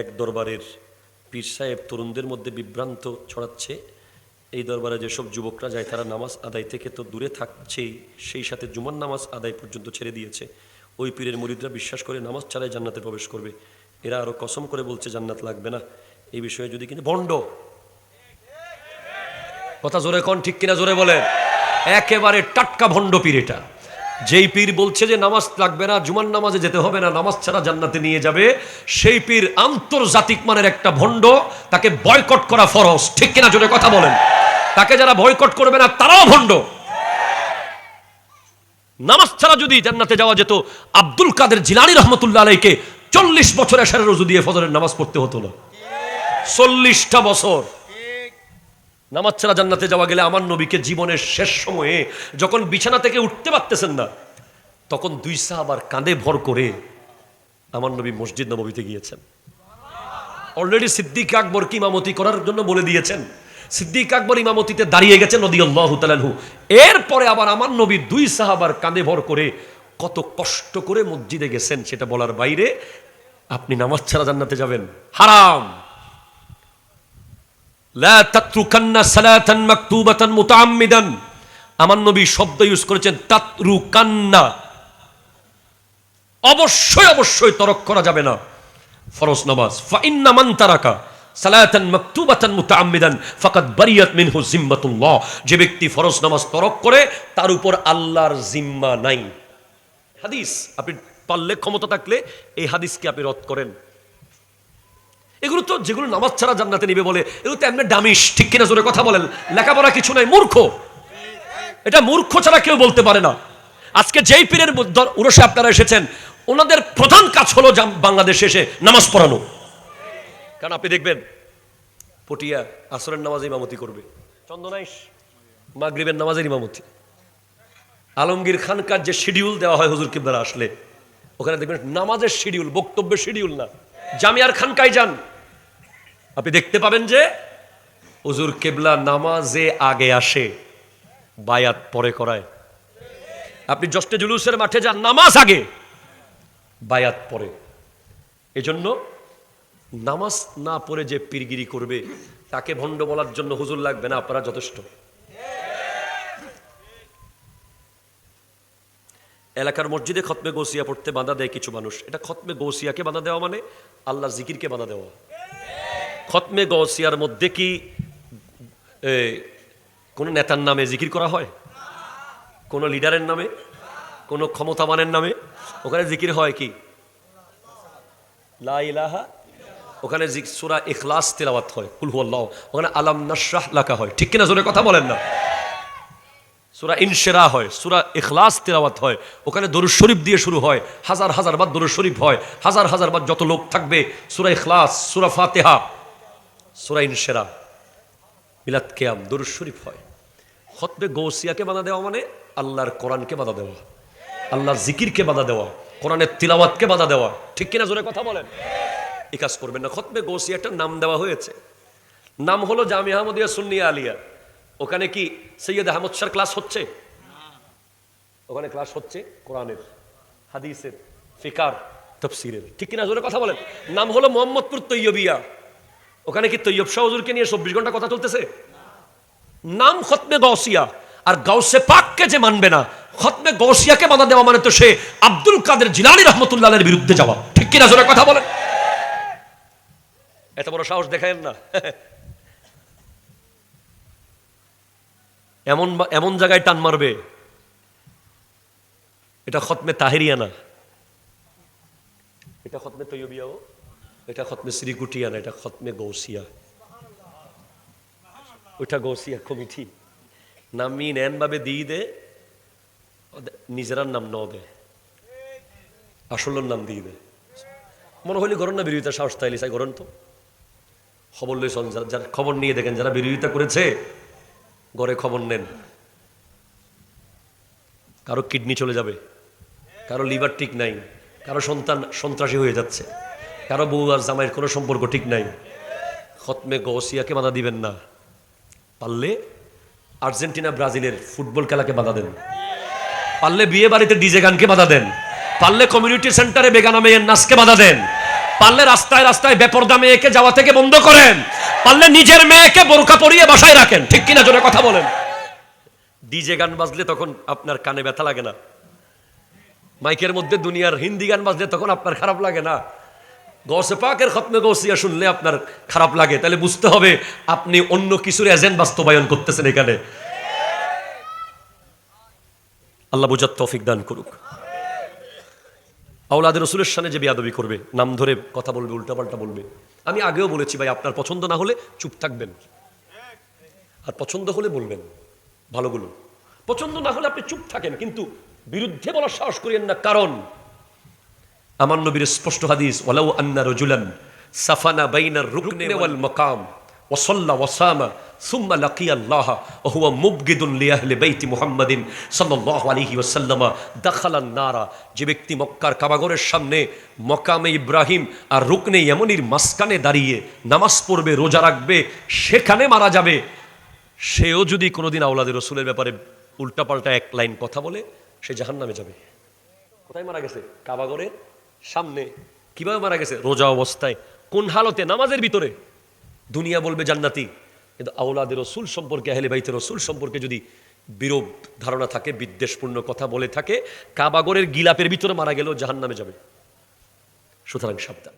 এক দরবারের পীর সাহেব তরুণদের মধ্যে বিভ্রান্ত ছড়াচ্ছে। এই দরবারে যেসব যুবকরা যায় তারা নামাজ আদায় থেকে তো দূরে থাকছেই, সেই সাথে জুমার নামাজ আদায় পর্যন্ত ছেড়ে দিয়েছে। ওই পীরের মুরিদরা বিশ্বাস করে নামাজ ছাড়াই জান্নাতে প্রবেশ করবে। এরা আরো কসম করে বলছে জান্নাত লাগবে না। এই বিষয়ে যদি কিন্তু ভণ্ড কথা, জোরে কোন ঠিক কিনা জোরে বলেন। একেবারে টাটকা ভণ্ড পীর এটা। যেই পীর বলছে যে নামাজ লাগবে না, জুমার নামাজে যেতে হবে না, নামাজ ছাড়া জান্নাতে নিয়ে যাবে, সেই পীর আন্তর্জাতিক মানের একটা ভণ্ড। তাকে বয়কট করা ফরজ, ঠিক কিনা জোরে কথা বলেন। তাকে যারা বয়কট করবে না তারাও ভণ্ড। নামাজ ছাড়া যদি জান্নাতে যাওয়া যেত, আব্দুল কাদের জিলানী রহমতুল্লাহ আলাইহিকে 40 বছর এশারের রুজু দিয়ে ফজরের নামাজ পড়তে হতো না। 40টা বছর নামাজ ছাড়া জান্নাতে যাওয়া গেলে আমার নবীকে জীবনের শেষ সময়ে যখন বিছানা থেকে উঠতে পারতেছেন না, তখন 2 সাহাবার কাঁধে ভর করে আমার নবী মসজিদ নববীতে গিয়েছেন। অলরেডি সিদ্দিক আকবরকে ইমামতি করার জন্য বলে দিয়েছেন। সিদ্দিক আকবর ইমামতিতে দাঁড়িয়ে গেছেন রাদিয়াল্লাহু তাআলা আনহু। এরপরে আবার আমার নবী 2 সাহাবার কাঁধে ভর করে কত কষ্ট করে মসজিদে গেছেন সেটা বলার বাইরে। আপনি নামাজ ছাড়া জান্নাতে যাবেন, হারাম। লা তাতরুকান্না সালাতান মাকতুবাতান মুতাআম্মিদান। আমার নবী শব্দ ইউজ করেছেন তাতরুকান্না, অবশ্যই অবশ্যই তরক করা যাবে না ফরজ নামাজ। ফা ইন্না মান তারাকা সালাতান মাকতুবাতান মুতাআম্মিদান ফাকাদ বারিয়াত মিনহু জিম্মাতুল্লাহ। যে ব্যক্তি ফরজ নামাজ তরক করে তার উপর আল্লাহর জিম্মা নাই। হাদিস, আপনি পারলে ক্ষমতা থাকলে এই হাদিসকে আপনি রদ করেন। এগুলো তো যেগুলো নামাজ ছাড়া জান্নাতে নিবে বলে, এগুলো তো এমনি ডামিশ, ঠিক কিনা জোরে কথা বলেন। লেখাপড়া কিছু নাই, মূর্খ। এটা মূর্খ ছাড়া কেউ বলতে পারে না। আজকে যেই পীরের উরসে আপনারা এসেছেন, ওনাদের প্রধান কাজ হলো বাংলাদেশে এসে নামাজ পড়ানো। কারণ আপনি দেখবেন পটিয়া আসরের নামাজে ইমামতি করবে, চন্দনাইশ মাগরিবের নামাজের ইমামতি, আলমগীর খানকার যে শিডিউল দেওয়া হয় হুজুর কিবলারা আসলে, ওখানে দেখবেন নামাজের শিডিউল, বক্তব্যের শিডিউল না। জামিয়ার খানকায় যান, আপনি দেখতে পাবেন যে হুজুর কিবলা নামাজে আগে আসে, বায়াত পরে করায়। আপনি জষ্টে জুলুসের মাঠে যান, নামাজ আগে, বায়াত পরে। এজন্য নামাজ না পড়ে যে পীরগিরি করবে তাকে ভণ্ড বলার জন্য হুজুর লাগবে না, আপনারা যথেষ্ট। এলাকার মসজিদে খতমে গৌসিয়া পড়তে বাধা দেয় কিছু মানুষ। এটা খতমে গৌসিয়াকে বাধা দেওয়া মানে আল্লাহর জিকিরকে বাধা দেওয়া। খতমে গৌসিয়ার মধ্যে কি কোন নেতার নামে জিকির করা হয়? কোন লিডারের নামে, কোন ক্ষমতাবানের নামে? ওখানে জিকির হয় কি? লা ইলাহা। ওখানে সূরা ইখলাস তেলাওয়াত হয়, কুল হুয়াল্লাহু। ওখানে আলাম নাশরাহ লাকা হয়, ঠিক কিনা জোরে কথা বলেন না। সূরা ইনশিরাহ হয়, সূরা ইখলাস তেলাওয়াত হয়। ওখানে দরুদ শরীফ দিয়ে শুরু হয়, হাজার হাজার বার দরুদ শরীফ হয়, হাজার হাজার বার যত লোক থাকবে সূরা ইখলাস, সূরা ফাতিহা, সূরা ইনশিরাহ, মিলাদ কিয়াম, দরুদ শরীফ হয়। খতমে গৌসিয়াকে বাধা দেওয়া মানে আল্লাহর কোরআনকে বাধা দেওয়া, আল্লাহর জিকিরকে বাধা দেওয়া, কোরআনের তিলাওয়াতকে বাধা দেওয়া, ঠিক কিনা জোরে কথা বলেন। এই কাজ করবেন না। খতমে গৌসিয়া একটা নাম দেওয়া হয়েছে, নাম হলো জামিয়া আহমদিয়া সুন্নিয়া আলিয়া। ওখানে কি সৈয়দ আহমদ শাহর ক্লাস হচ্ছে? ওখানে ক্লাস হচ্ছে কোরআনের, হাদিসের, ফিকার, তাফসীরের, ঠিক কিনা জোরে কথা বলেন। নাম হলো মোহাম্মদপুর তৈয়বিয়া। ওখানে কি তৈয়ব শাহ হুজুরকে নিয়ে 24 ঘন্টা কথা চলতেছে? নাম খতমে গৌসিয়া। আর গাউসে পাককে যে মানবে না, খতমে গৌসিয়াকে বাধা দেওয়া মানে তো সে আব্দুল কাদের জিলানী রহমতুল্লাহ আলাইহির বিরুদ্ধে যাওয়া, ঠিক কিনা জোরে কথা বলেন। এত বড় সাহস দেখায়েন না। এমন জায়গায় টান মারবে, এটা খতমে তাহেরিয়া না, এটা খতমে তৈয়বিয়াও, এটা খতমে শ্রীকুটিয়া না, এটা খতমে গৌসিয়া। ওইটা গৌসিয়া কমিটি নামি নেন ভাবে দিয়ে দে, নিজেরার নাম ন দে, আসলের নাম দিয়ে দে। মনে হইলে গরম না বিরোধিতা সাহস তাইলে চাই গরম তো খবর লইছেন, যারা খবর নিয়ে দেখেন যারা বিরোধিতা করেছে ঘরে খবর নেন। কারো কিডনি চলে যাবে, কারো লিভার ঠিক নাই, কারো সন্তান সন্ত্রাসী হয়ে যাচ্ছে, কারো বউ আর জামাইয়ের কোনো সম্পর্ক ঠিক নাই। খতমে গৌসিয়াকে বাধা দিবেন না। পারলে আর্জেন্টিনা ব্রাজিলের ফুটবল খেলাকে বাধা দেন, পারলে বিয়ে বাড়িতে ডিজে গানকে বাধা দেন, পারলে কমিউনিটি সেন্টারে বেগানা মেয়ের নাচকে বাধা দেন, পারলে রাস্তায় রাস্তায় বেপরদা মেয়েকে যাওয়া থেকে বন্ধ করেন, পারলে নিজের মেয়েকে বোরকা পরিয়ে বাসায় রাখেন। ঠিক কিনা জোরে কথা বলেন। ডিজে গান বাজলে তখন আপনার কানে ব্যথা লাগে না, মাইকের মধ্যে দুনিয়ার হিন্দি গান বাজলে তখন আপনার খারাপ লাগে না, গৌসে পাকের খতমে গৌসিয়া শুনলে আপনার খারাপ লাগে, তাহলে বুঝতে হবে আপনি অন্য কিছুর এজেন্ট বাস্তবায়ন করতেছেন এখানে। আল্লাহ বুঝার তৌফিক দান করুক। আওলাদের রাসূলের শানে যে বেয়াদবি করবে, নাম ধরে কথা বলবে, উল্টাপাল্টা বলবে, আমি আগেও বলেছি ভাই, আপনার পছন্দ না হলে চুপ থাকবেন, আর পছন্দ হলে বলবেন ভালোগুলো, পছন্দ না হলে আপনি চুপ থাকেন, কিন্তু বিরুদ্ধে বলার সাহস করিয়েন না। কারণ আমার নবীর স্পষ্ট হাদিস, ওয়ালাউ আন্না রাজুলান সাফানা বাইনার রুকনি ওয়াল মাকাম ওয়া সাল্লা ওয়া সামা সুম্মা লাকিয়া আল্লাহ ওয়া হুয়া মুবগিদুন লিআহলি বাইতি মুহাম্মাদিন সাল্লাল্লাহু আলাইহি ওয়াসাল্লাম দাখালান নারা। যে ব্যক্তি মক্কার কাবাগরের সামনে মকামে ইব্রাহিম আর রুকনে ইয়ামানির মাঝখানে দাঁড়িয়ে নামাজ পড়বে, রোজা রাখবে, সেখানে মারা যাবে, সেও যদি কোনোদিন আওলাদের রাসূলের ব্যাপারে উল্টাপাল্টা এক লাইন কথা বলে, সে জাহান্নামে যাবে। কোথায় মারা গেছে? কাবাগরের সামনে। কিভাবে মারা গেছে? রোজা অবস্থায়। কোন হালতে? নামাজের ভিতরে। দুনিয়া বলবে জান্নাতি, কিন্তু আওলাদের রাসূল সম্পর্কে, আহলে বাইতের রাসূল সম্পর্কে যদি বিরূপ ধারণা থাকে, বিদ্বেষপূর্ণ কথা বলে থাকে, কাবাগরের গিলাপের ভিতরে মারা গেলেও জাহান্নামে যাবে। সুতরাং সাবধান।